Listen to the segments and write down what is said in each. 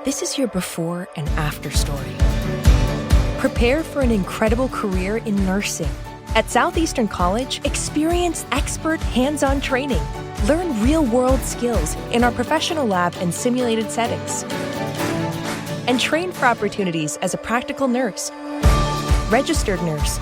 This is your before and after story. Prepare for an incredible career in nursing. At Southeastern College, experience expert hands-on training. Learn real-world skills in our professional lab and simulated settings. And train for opportunities as a practical nurse, registered nurse,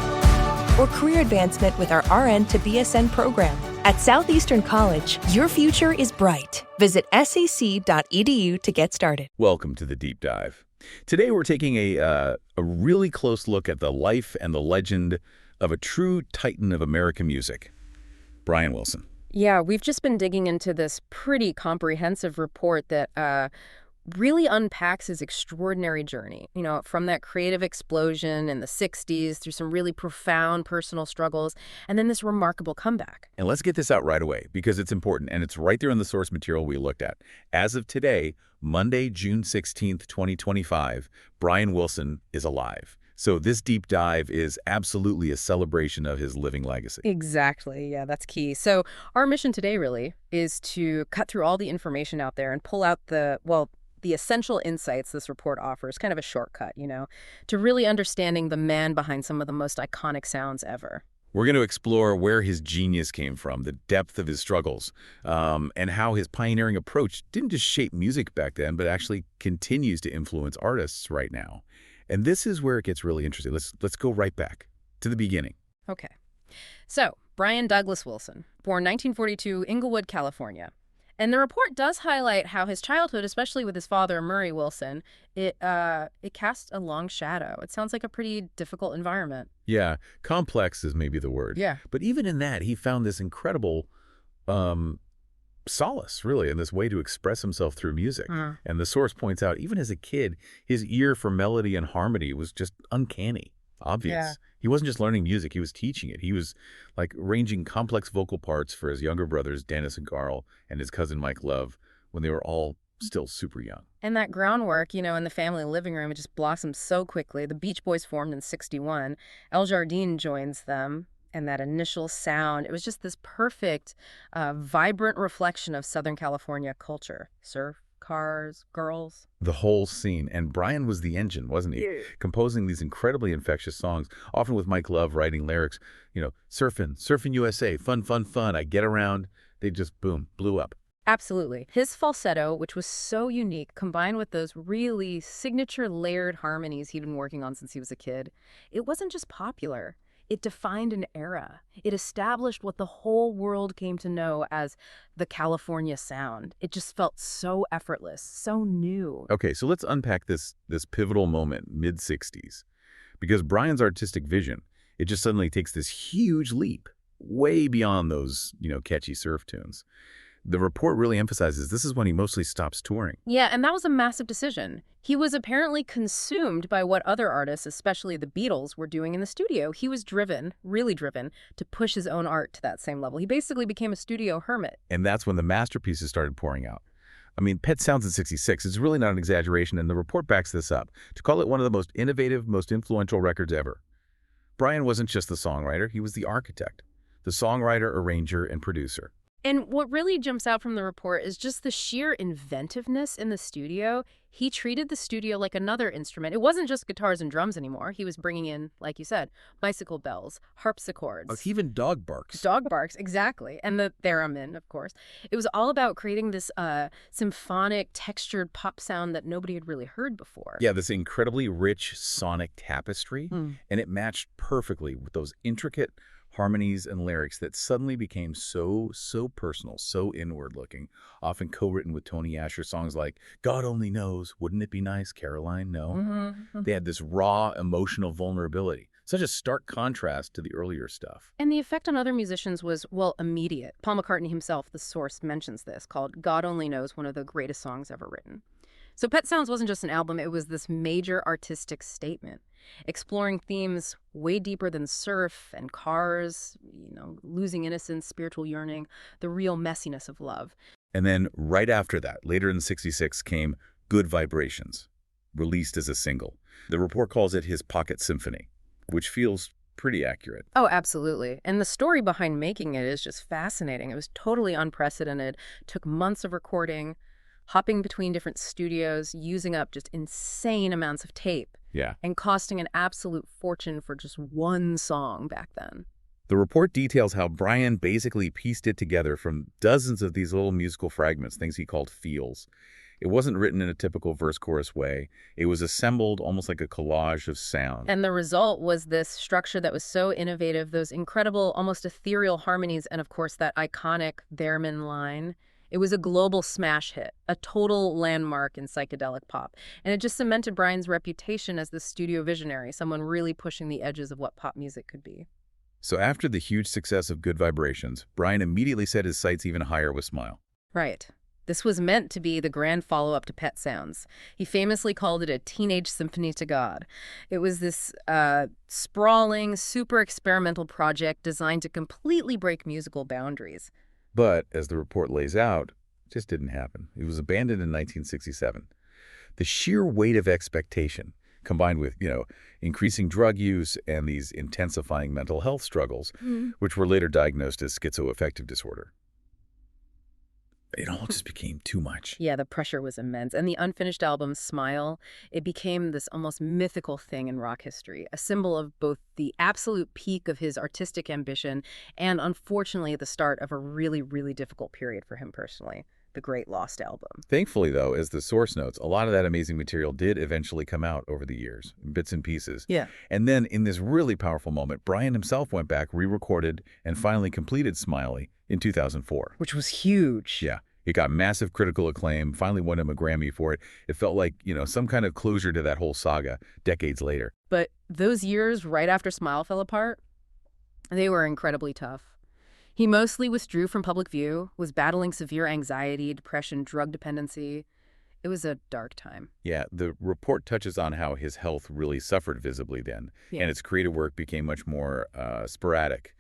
or career advancement with our RN to BSN program. At Southeastern College, your future is bright. Visit sec.edu to get started. Welcome to the Deep Dive. Today we're taking a really close look at the life and the legend of a true titan of American music, Brian Wilson. Yeah, we've just been digging into this pretty comprehensive report that really unpacks his extraordinary journey, from that creative explosion in the 60s through some really profound personal struggles, and then this remarkable comeback. And let's get this out right away because it's important, and it's right there in the source material we looked at. As of today, Monday, June 16th, 2025, Brian Wilson is alive. So this deep dive is absolutely a celebration of his living legacy. Exactly. Yeah, that's key. So our mission today really is to cut through all the information out there and pull out the essential insights this report offers, kind of a shortcut, to really understanding the man behind some of the most iconic sounds ever. We're going to explore where his genius came from, the depth of his struggles, and how his pioneering approach didn't just shape music back then, but actually continues to influence artists right now. And this is where it gets really interesting. Let's go right back to the beginning. Okay. So, Brian Douglas Wilson, born 1942, Inglewood, California. And the report does highlight how his childhood, especially with his father, Murray Wilson, it cast a long shadow. It sounds like a pretty difficult environment. Yeah, complex is maybe the word. Yeah. But even in that, he found this incredible solace, really, in this way to express himself through music. And the source points out, even as a kid, his ear for melody and harmony was just uncanny, obvious. Yeah. He wasn't just learning music, he was teaching it. He was like arranging complex vocal parts for his younger brothers, Dennis and Carl, and his cousin Mike Love, when they were all still super young. And that groundwork, in the family living room, it just blossomed so quickly. The Beach Boys formed in '61. El Jardine joins them. And that initial sound, it was just this perfect, vibrant reflection of Southern California culture. Surf, cars, girls. The whole scene. And Brian was the engine, wasn't he? Yeah. Composing these incredibly infectious songs, often with Mike Love writing lyrics, surfing USA, fun, fun, fun, I get around. They just, boom, blew up. Absolutely. His falsetto, which was so unique, combined with those really signature layered harmonies he'd been working on since he was a kid, it wasn't just popular. It defined an era. It established what the whole world came to know as the California sound. It just felt so effortless, so new. Okay, so let's unpack this pivotal moment, mid-'60s. Because Brian's artistic vision, it just suddenly takes this huge leap, way beyond those, catchy surf tunes. The report really emphasizes this is when he mostly stops touring. Yeah, and that was a massive decision. He was apparently consumed by what other artists, especially the Beatles, were doing in the studio. He was driven, really driven, to push his own art to that same level. He basically became a studio hermit. And that's when the masterpieces started pouring out. I mean, Pet Sounds in '66 is really not an exaggeration, and the report backs this up. To call it one of the most innovative, most influential records ever. Brian wasn't just the songwriter, he was the architect, the songwriter, arranger, and producer. And what really jumps out from the report is just the sheer inventiveness in the studio. He treated the studio like another instrument. It wasn't just guitars and drums anymore. He was bringing in, like you said, bicycle bells, harpsichords. Oh, even dog barks. Dog barks, exactly. And the theremin, of course. It was all about creating this symphonic, textured pop sound that nobody had really heard before. Yeah, this incredibly rich sonic tapestry. And it matched perfectly with those intricate harmonies and lyrics that suddenly became so personal, so inward-looking, often co-written with Tony Asher songs like God Only Knows, Wouldn't It Be Nice, Caroline? No. They had this raw, emotional vulnerability, such a stark contrast to the earlier stuff. And the effect on other musicians was, immediate. Paul McCartney himself, the source, mentions this, called God Only Knows, one of the greatest songs ever written. So Pet Sounds wasn't just an album, it was this major artistic statement, exploring themes way deeper than surf and cars, losing innocence, spiritual yearning, the real messiness of love. And then right after that, later in '66, came Good Vibrations, released as a single. The report calls it his pocket symphony, which feels pretty accurate. Oh, absolutely. And the story behind making it is just fascinating. It was totally unprecedented, took months of recording. hopping between different studios, using up just insane amounts of tape, Yeah. and costing an absolute fortune for just one song back then. The report details how Brian basically pieced it together from dozens of these little musical fragments, things he called feels. It wasn't written in a typical verse-chorus way. It was assembled almost like a collage of sound. And the result was this structure that was so innovative, those incredible, almost ethereal harmonies, and of course that iconic theremin line. It was a global smash hit, a total landmark in psychedelic pop. And it just cemented Brian's reputation as the studio visionary, someone really pushing the edges of what pop music could be. So after the huge success of Good Vibrations, Brian immediately set his sights even higher with Smile. Right. This was meant to be the grand follow-up to Pet Sounds. He famously called it a teenage symphony to God. It was this sprawling, super experimental project designed to completely break musical boundaries. But, as the report lays out, it just didn't happen. It was abandoned in 1967. The sheer weight of expectation, combined with, increasing drug use and these intensifying mental health struggles, which were later diagnosed as schizoaffective disorder. It all just became too much. Yeah, the pressure was immense. And the unfinished album, Smile, it became this almost mythical thing in rock history, a symbol of both the absolute peak of his artistic ambition and, unfortunately, the start of a really, really difficult period for him personally, the Great Lost Album. Thankfully, though, as the source notes, a lot of that amazing material did eventually come out over the years, in bits and pieces. Yeah. And then, in this really powerful moment, Brian himself went back, re-recorded, and finally completed Smiley in 2004. Which was huge. Yeah. It got massive critical acclaim, finally won him a Grammy for it. It felt like, some kind of closure to that whole saga decades later. But those years right after Smile fell apart, they were incredibly tough. He mostly withdrew from public view, was battling severe anxiety, depression, drug dependency. It was a dark time. Yeah, the report touches on how his health really suffered visibly then, and his creative work became much more sporadic.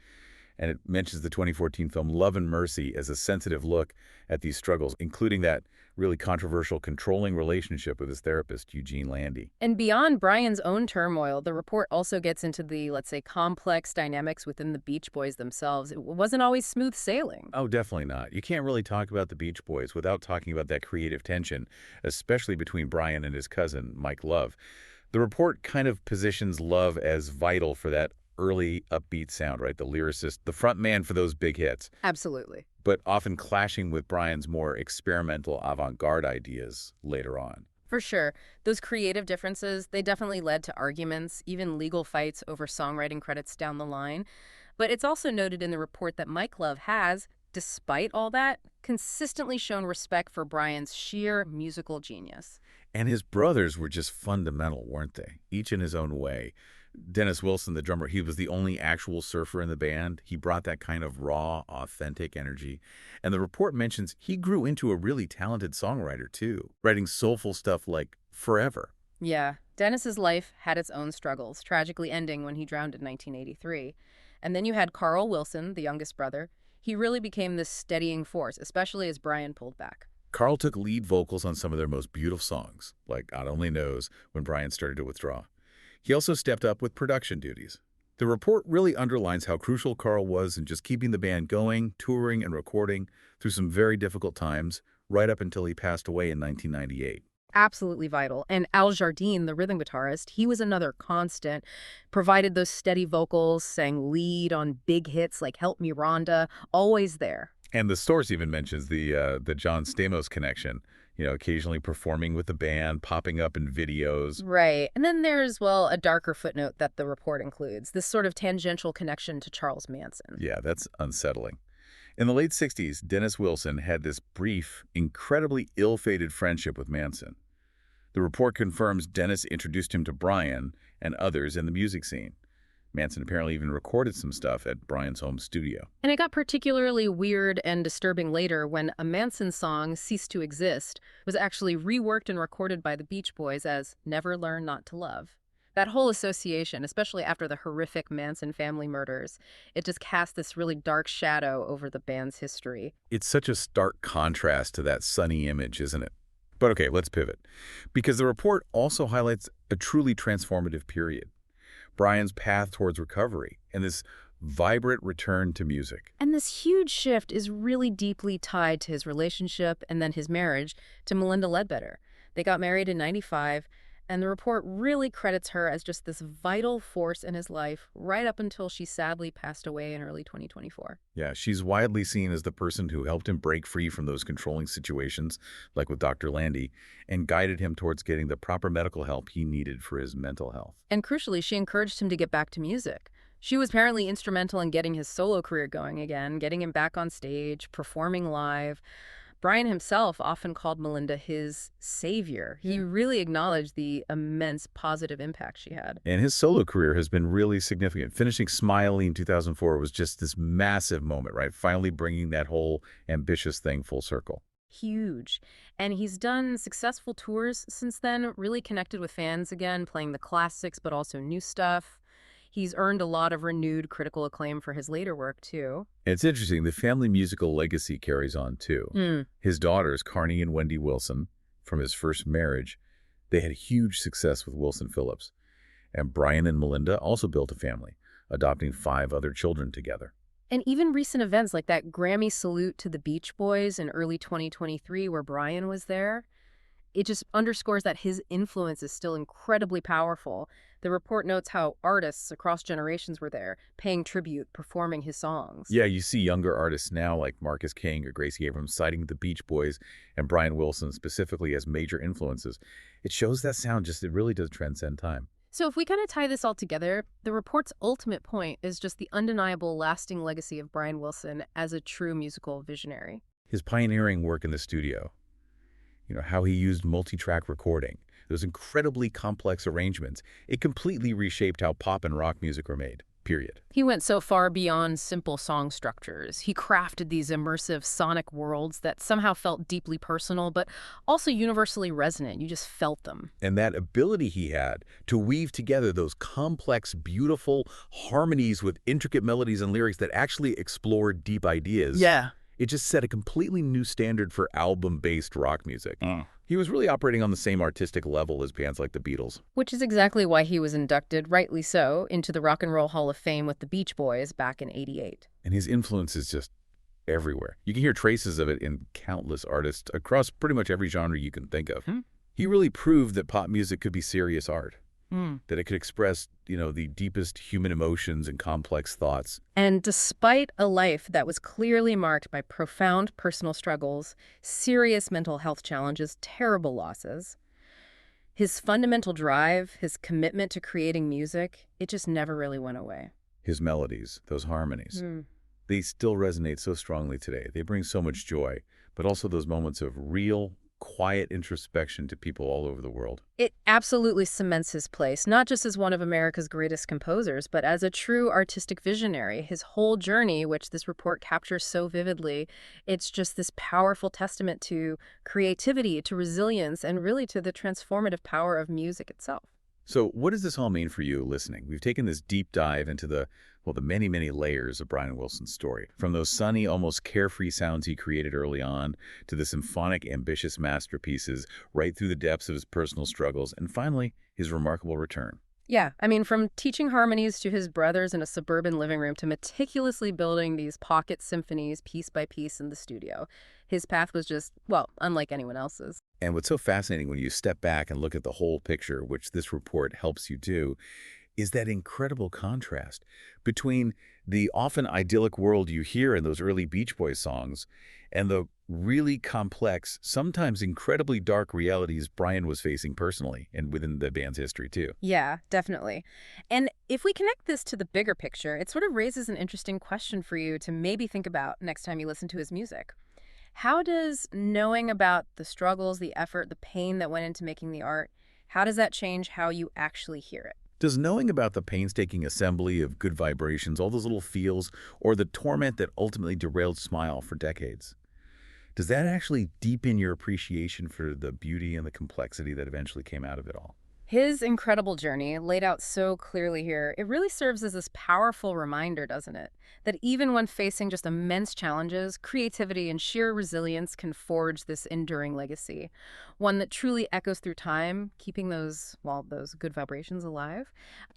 And it mentions the 2014 film Love and Mercy as a sensitive look at these struggles, including that really controversial controlling relationship with his therapist, Eugene Landy. And beyond Brian's own turmoil, the report also gets into the, let's say, complex dynamics within the Beach Boys themselves. It wasn't always smooth sailing. Oh, definitely not. You can't really talk about the Beach Boys without talking about that creative tension, especially between Brian and his cousin, Mike Love. The report kind of positions Love as vital for that early upbeat sound, right? The lyricist, the front man for those big hits. Absolutely. But often clashing with Brian's more experimental avant-garde ideas later on. For sure. Those creative differences, they definitely led to arguments, even legal fights over songwriting credits down the line. But it's also noted in the report that Mike Love has, despite all that, consistently shown respect for Brian's sheer musical genius. And his brothers were just fundamental, weren't they? Each in his own way. Dennis Wilson, the drummer, he was the only actual surfer in the band. He brought that kind of raw, authentic energy. And the report mentions he grew into a really talented songwriter, too, writing soulful stuff like Forever. Yeah, Dennis's life had its own struggles, tragically ending when he drowned in 1983. And then you had Carl Wilson, the youngest brother. He really became this steadying force, especially as Brian pulled back. Carl took lead vocals on some of their most beautiful songs, like God Only Knows, when Brian started to withdraw. He also stepped up with production duties. The report really underlines how crucial Carl was in just keeping the band going, touring, and recording through some very difficult times, right up until he passed away in 1998. Absolutely vital. And Al Jardine, the rhythm guitarist, he was another constant, provided those steady vocals, sang lead on big hits like Help Me Rhonda, always there. And the source even mentions the John Stamos connection, occasionally performing with the band, popping up in videos. Right. And then there's, well, a darker footnote that the report includes, this sort of tangential connection to Charles Manson. Yeah, that's unsettling. In the late 60s, Dennis Wilson had this brief, incredibly ill-fated friendship with Manson. The report confirms Dennis introduced him to Brian and others in the music scene. Manson apparently even recorded some stuff at Brian's home studio. And it got particularly weird and disturbing later when a Manson song, Cease to Exist, was actually reworked and recorded by the Beach Boys as Never Learn Not to Love. That whole association, especially after the horrific Manson family murders, it just cast this really dark shadow over the band's history. It's such a stark contrast to that sunny image, isn't it? But okay, let's pivot. Because the report also highlights a truly transformative period. Brian's path towards recovery and this vibrant return to music. And this huge shift is really deeply tied to his relationship and then his marriage to Melinda Ledbetter. They got married in '95, and the report really credits her as just this vital force in his life right up until she sadly passed away in early 2024. Yeah, she's widely seen as the person who helped him break free from those controlling situations, like with Dr. Landy, and guided him towards getting the proper medical help he needed for his mental health. And crucially, she encouraged him to get back to music. She was apparently instrumental in getting his solo career going again, getting him back on stage, performing live. Brian himself often called Melinda his savior. He really acknowledged the immense positive impact she had. And his solo career has been really significant. Finishing Smiley in 2004 was just this massive moment, right? Finally bringing that whole ambitious thing full circle. Huge. And he's done successful tours since then, really connected with fans again, playing the classics, but also new stuff. He's earned a lot of renewed critical acclaim for his later work, too. And it's interesting, the family musical legacy carries on, too. His daughters, Carney and Wendy Wilson, from his first marriage, they had huge success with Wilson Phillips. And Brian and Melinda also built a family, adopting 5 other children together. And even recent events like that Grammy salute to the Beach Boys in early 2023 where Brian was there, it just underscores that his influence is still incredibly powerful. The report notes how artists across generations were there, paying tribute, performing his songs. Yeah, you see younger artists now like Marcus King or Gracie Abrams citing the Beach Boys and Brian Wilson specifically as major influences. It shows that sound it really does transcend time. So if we kind of tie this all together, the report's ultimate point is just the undeniable lasting legacy of Brian Wilson as a true musical visionary. His pioneering work in the studio, how he used multi-track recording, those incredibly complex arrangements, it completely reshaped how pop and rock music were made, period. He went so far beyond simple song structures. He crafted these immersive sonic worlds that somehow felt deeply personal, but also universally resonant. You just felt them. And that ability he had to weave together those complex, beautiful harmonies with intricate melodies and lyrics that actually explored deep ideas. Yeah. It just set a completely new standard for album-based rock music. He was really operating on the same artistic level as bands like the Beatles. Which is exactly why he was inducted, rightly so, into the Rock and Roll Hall of Fame with the Beach Boys back in '88. And his influence is just everywhere. You can hear traces of it in countless artists across pretty much every genre you can think of. He really proved that pop music could be serious art. That it could express, the deepest human emotions and complex thoughts. And despite a life that was clearly marked by profound personal struggles, serious mental health challenges, terrible losses, his fundamental drive, his commitment to creating music, it just never really went away. His melodies, those harmonies, they still resonate so strongly today. They bring so much joy, but also those moments of real, quiet introspection to people all over the world. It absolutely cements his place, not just as one of America's greatest composers, but as a true artistic visionary. His whole journey, which this report captures so vividly, it's just this powerful testament to creativity, to resilience, and really to the transformative power of music itself. So what does this all mean for you listening? We've taken this deep dive into the many, many layers of Brian Wilson's story. From those sunny, almost carefree sounds he created early on, to the symphonic, ambitious masterpieces, right through the depths of his personal struggles, and finally, his remarkable return. Yeah, from teaching harmonies to his brothers in a suburban living room to meticulously building these pocket symphonies piece by piece in the studio, his path was just, unlike anyone else's. And what's so fascinating when you step back and look at the whole picture, which this report helps you do, is that incredible contrast between the often idyllic world you hear in those early Beach Boys songs and the really complex, sometimes incredibly dark realities Brian was facing personally and within the band's history too. Yeah, definitely. And if we connect this to the bigger picture, it sort of raises an interesting question for you to maybe think about next time you listen to his music. How does knowing about the struggles, the effort, the pain that went into making the art, how does that change how you actually hear it? Does knowing about the painstaking assembly of good vibrations, all those little feels, or the torment that ultimately derailed Smile for decades, does that actually deepen your appreciation for the beauty and the complexity that eventually came out of it all? His incredible journey, laid out so clearly here, it really serves as this powerful reminder, doesn't it? That even when facing just immense challenges, creativity and sheer resilience can forge this enduring legacy. One that truly echoes through time, keeping those good vibrations alive.